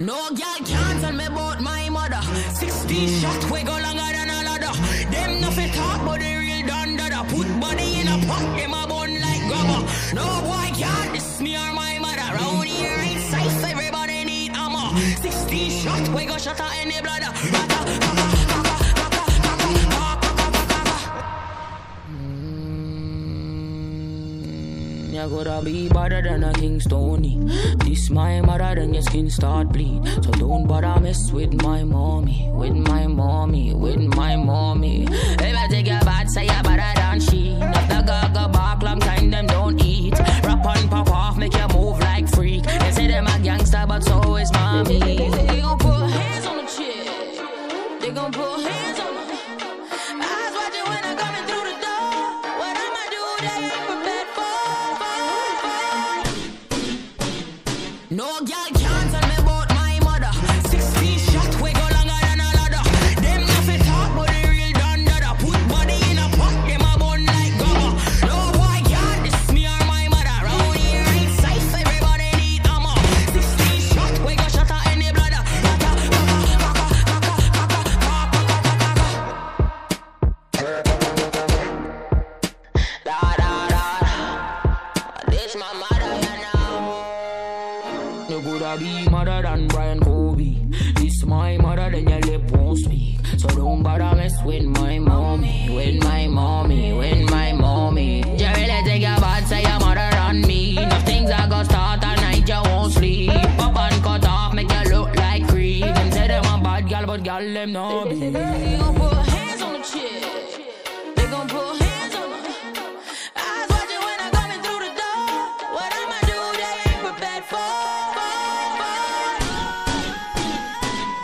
No girl can't tell me about my mother. 16 shots we go longer than a ladder. Them nothing talk but the real dundada. Put body in a pot, them a bun like grabber. No boy can't diss me or my mother. Round here ain't safe, everybody need ammo. 16 shots we go shut out any bladder. You gotta be better than a King Stony. This my mother, then your skin start bleed. So don't bother mess with my mommy, with my mommy, with my mommy. If I take your bad, say you're better than she. Not the gaga bark, long time them don't eat. Rap on, pop off, make you move like freak. They say them a gangster, but so is mommy. They gon' put hands on the chick. They gon' put hands on the eyes watching when I'm coming through the door. What I'ma do, they ain't prepared for. No girl can't tell me about my mother. 16 shots we go longer than a ladder. Them nothing talk but the real dundada. Put body in a pot, them a bun like grabber. No boy can't diss me or my mother. Round here ain't safe, everybody need ammo. 16 shots we go shut out any bladder. This my mother, you know. You coulda be mother than Brian Kobe. This my mother, then your lip won't speak. So don't bother mess with my mommy, with my mommy, with my mommy. You really think your bad, say your mother than me. Enough things I got start at night, you won't sleep. Pop and cut off, make you look like creep. Them say them a bad girl, but girl them no be. They gon' put hands on the chick. They gon' put hands on the eyes watching when I'm coming through the door. What I'ma do, they ain't prepared for.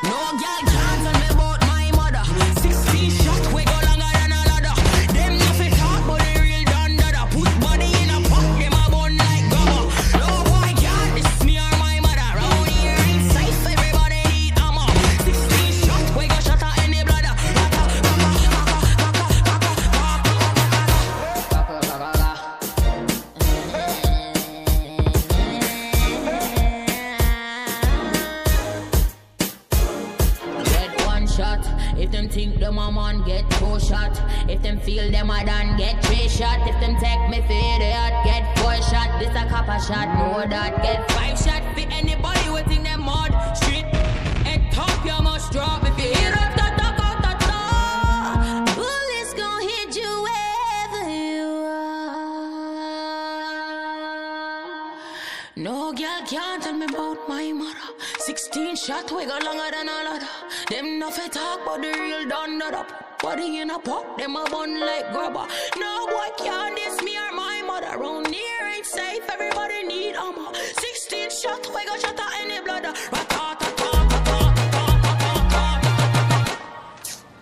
No girl can't tell me about my mother. 16 shots we go longer than a ladder. Them nothing talk but the real dundada. Put body in a pot, them a bun like grabber. No boy can't diss me or my mother. Round here ain't safe, everybody need ammo. 16 shots we go shut out any bladder. Get one shot. If them think them a man, get 2 shot. If them feel them a done, get 3 shot. If them take me for idiot, get 4 shot. This a copper shot, know that. Get 5 shot for anybody who think them mud. Street and top, you must drop. If you hear up, bullets gon' hit you wherever you are. No girl can't tell me about my mother. 16 shots we go longer than a ladder. Them nothing talk but the real dundada. Body in a pot, them a bun like grabber. No boy can't diss me or my mother. Round here ain't safe, everybody need ammo. 16 shots we go shut out any bladder.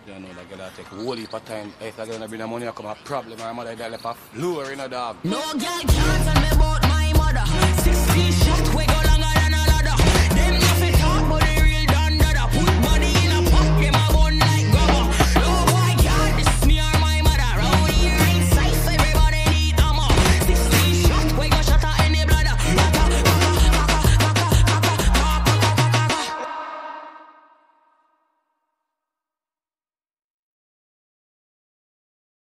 You know that girl take a whole heap of time. If I gonna bring the money, I come a problem. My mother got left a floor in a dog. No girl can't tell me about my mother. 16 shots we